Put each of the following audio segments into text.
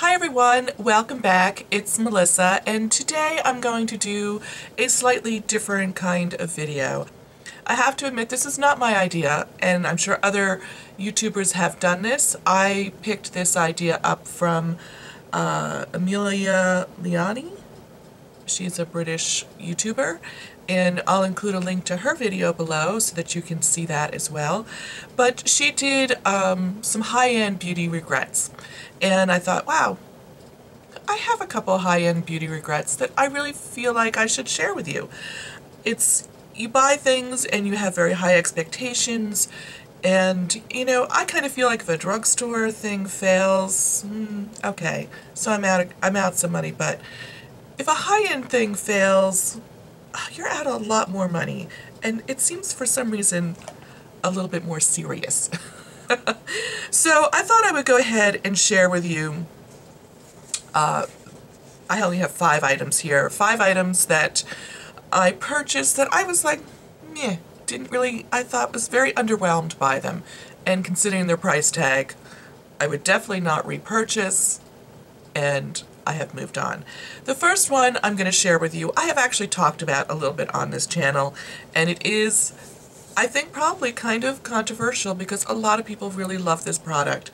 Hi everyone, welcome back. It's Melissa, and today I'm going to do a slightly different kind of video. I have to admit this is not my idea, and I'm sure other YouTubers have done this. I picked this idea up from Amelia Liana. She's a British YouTuber, and I'll include a link to her video below so that you can see that as well. But she did some high-end beauty regrets, and I thought, wow, I have a couple high-end beauty regrets that I really feel like I should share with you. You buy things and you have very high expectations, and you know, I kind of feel like if a drugstore thing fails, okay, so I'm out some money, but if a high-end thing fails, you're out a lot more money, and it seems for some reason a little bit more serious. So I thought I would go ahead and share with you, I only have 5 items here, 5 items that I purchased that I was like, meh, I thought was very underwhelmed by them, and considering their price tag, I would definitely not repurchase, and I have moved on. The first one I'm going to share with you, I have actually talked about a little bit on this channel, and it is, I think, probably kind of controversial because a lot of people really love this product.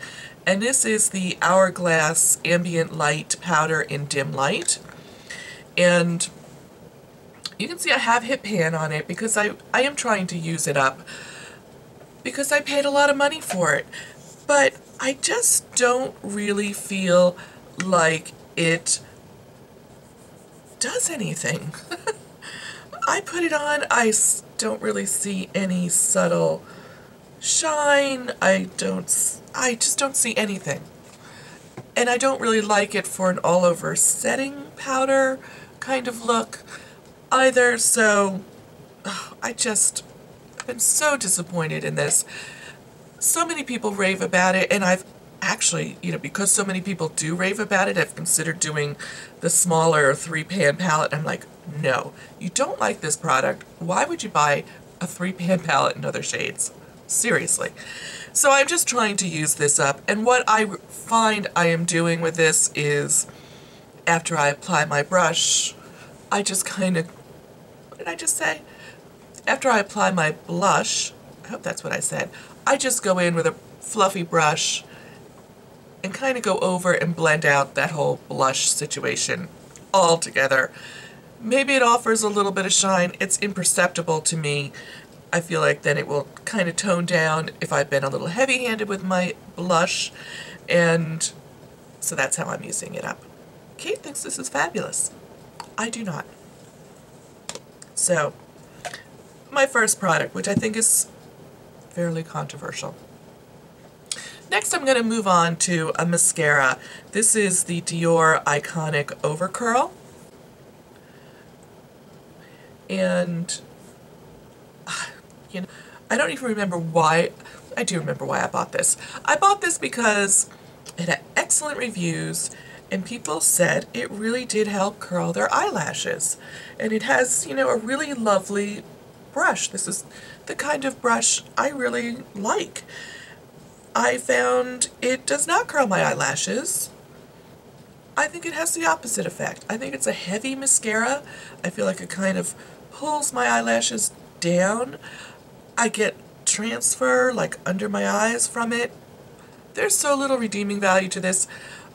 And this is the Hourglass Ambient Light Powder in Dim Light. And you can see I have hit pan on it because I am trying to use it up because I paid a lot of money for it. But I just don't really feel like it does anything. I put it on, I don't really see any subtle shine, I just don't see anything. And I don't really like it for an all-over setting powder kind of look either, so I've been so disappointed in this. So many people rave about it, and I've actually, you know, because so many people do rave about it, I've considered doing the smaller 3-pan palette. I'm like, no, you don't like this product. Why would you buy a 3-pan palette in other shades? Seriously. So I'm just trying to use this up, and what I find I am doing with this is, after I apply my brush, I just kind of, what did I just say? After I apply my blush, I hope that's what I said, I just go in with a fluffy brush and kind of go over and blend out that whole blush situation all together. Maybe it offers a little bit of shine. It's imperceptible to me. I feel like then it will kind of tone down if I've been a little heavy-handed with my blush, and so that's how I'm using it up. Kate thinks this is fabulous. I do not. So, my first product, which I think is fairly controversial. Next, I'm going to move on to a mascara. This is the Dior Iconic Overcurl. And, you know, I don't even remember why. I do remember why I bought this. I bought this because it had excellent reviews, and people said it really did help curl their eyelashes. And it has, you know, a really lovely brush. This is the kind of brush I really like. I found it does not curl my eyelashes. I think it has the opposite effect. I think it's a heavy mascara. I feel like it kind of pulls my eyelashes down. I get transfer, like, under my eyes from it. There's so little redeeming value to this.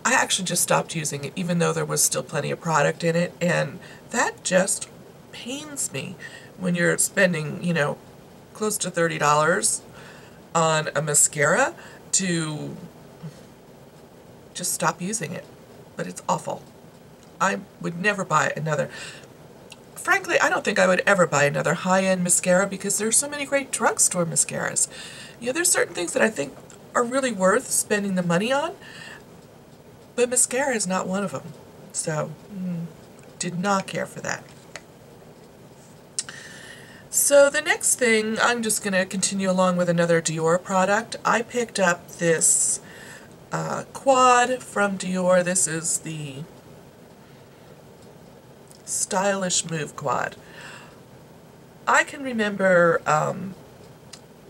I actually just stopped using it, even though there was still plenty of product in it, and that just pains me when you're spending, you know, close to $30 on a mascara to just stop using it. But it's awful. I would never buy another. Frankly, I don't think I would ever buy another high-end mascara because there's so many great drugstore mascaras. You know, there's certain things that I think are really worth spending the money on, but mascara is not one of them. So, did not care for that. So the next thing, I'm just going to continue along with another Dior product. I picked up this quad from Dior. This is the Stylish Move Quad. I can remember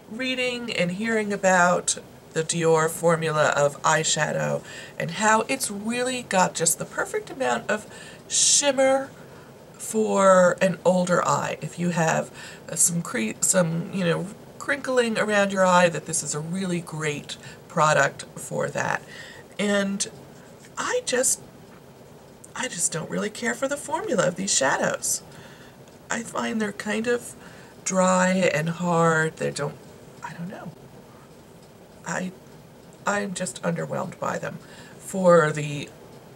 reading and hearing about the Dior formula of eyeshadow and how it's really got just the perfect amount of shimmer for an older eye. If you have some crinkling around your eye, that this is a really great product for that. And I just don't really care for the formula of these shadows. I find they're kind of dry and hard. I don't know. I'm just underwhelmed by them. For the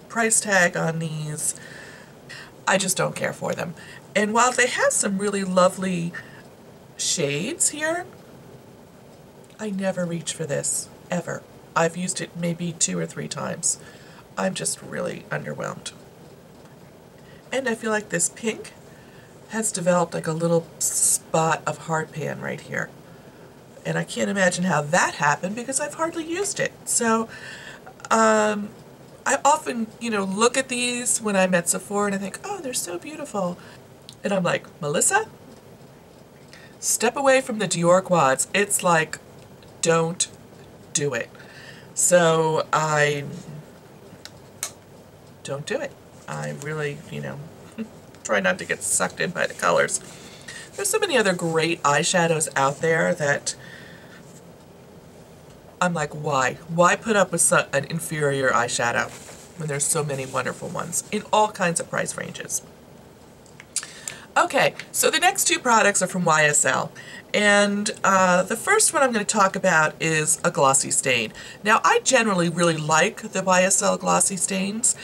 price tag on these, I just don't care for them. And while they have some really lovely shades here, I never reach for this, ever. I've used it maybe 2 or 3 times. I'm just really underwhelmed. And I feel like this pink has developed like a little spot of hard pan right here. And I can't imagine how that happened because I've hardly used it. So I often, look at these when I'm at Sephora and I think, oh, they're so beautiful. And I'm like, Melissa, step away from the Dior quads. It's like, don't do it. So I don't do it. I really, try not to get sucked in by the colors. There's so many other great eyeshadows out there that I'm like, why? Why put up with an inferior eyeshadow when there's so many wonderful ones in all kinds of price ranges? Okay, so the next 2 products are from YSL. And the first one I'm going to talk about is a Glossy Stain. Now, I generally really like the YSL Glossy Stains,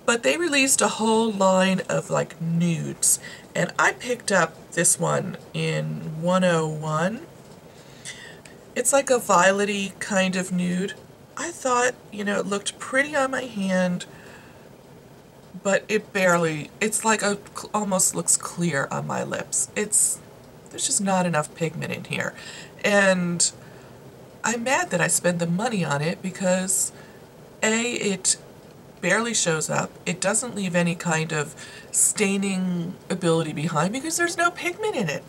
but they released a whole line of like nudes. And I picked up this one in 101. It's like a violety kind of nude. I thought, it looked pretty on my hand, but it's like almost looks clear on my lips. There's just not enough pigment in here. And I'm mad that I spent the money on it because it barely shows up. It doesn't leave any kind of staining ability behind because there's no pigment in it.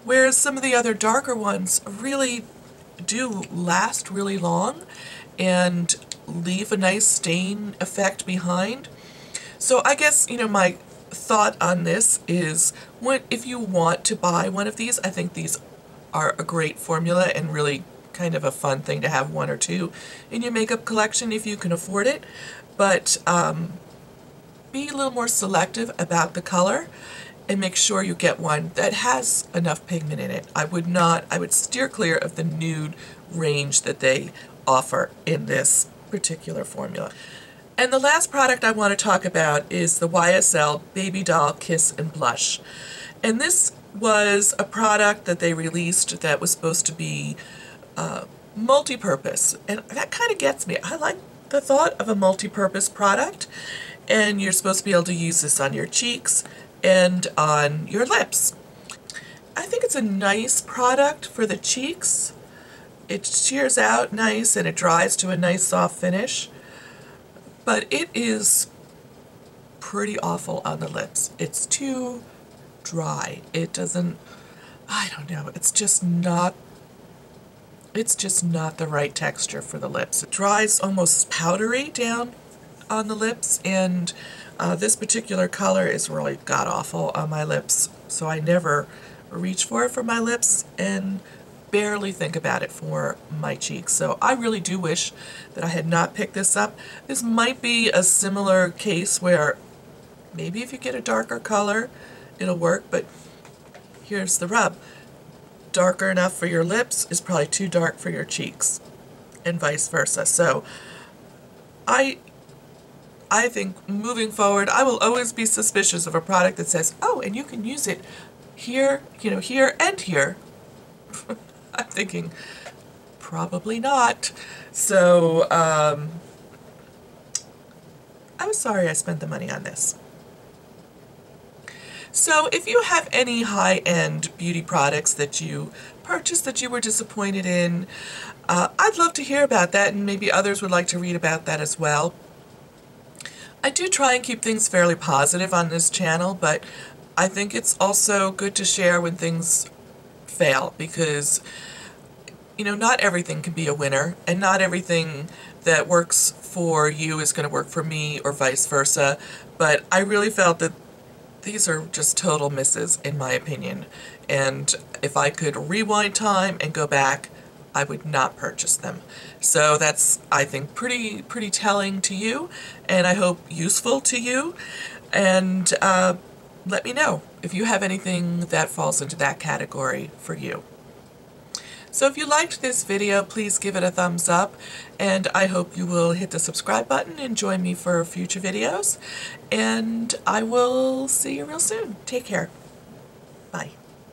Whereas some of the other darker ones really do last really long and leave a nice stain effect behind. So I guess, my thought on this is if you want to buy one of these, I think these are a great formula and really kind of a fun thing to have 1 or 2 in your makeup collection if you can afford it. But be a little more selective about the color and make sure you get one that has enough pigment in it. I would steer clear of the nude range that they offer in this particular formula. And the last product I want to talk about is the YSL Baby Doll Kiss and Blush. And this was a product that they released that was supposed to be multi-purpose. And that kind of gets me. I like the thought of a multi-purpose product. And you're supposed to be able to use this on your cheeks and on your lips. I think it's a nice product for the cheeks. It shears out nice and it dries to a nice soft finish. But it is pretty awful on the lips. It's too dry. It doesn't, I don't know, it's just not the right texture for the lips. It dries almost powdery down on the lips, and this particular color is really god-awful on my lips, so I never reach for it for my lips and barely think about it for my cheeks. So I really do wish that I had not picked this up. This might be a similar case where maybe if you get a darker color, it'll work, but here's the rub. Darker enough for your lips is probably too dark for your cheeks, and vice versa. So I think moving forward, I will always be suspicious of a product that says, oh, and you can use it here, here and here. I'm thinking, probably not. So, I was sorry I spent the money on this. So, if you have any high-end beauty products that you purchased that you were disappointed in, I'd love to hear about that, and maybe others would like to read about that as well. I do try and keep things fairly positive on this channel, but I think it's also good to share when things fail, because you know, not everything can be a winner, and not everything that works for you is going to work for me, or vice versa, but I really felt that these are just total misses in my opinion, and if I could rewind time and go back, I would not purchase them. So that's, I think, pretty telling to you, and I hope useful to you, and let me know if you have anything that falls into that category for you. So if you liked this video, please give it a thumbs up, and I hope you will hit the subscribe button and join me for future videos, and I will see you real soon. Take care. Bye.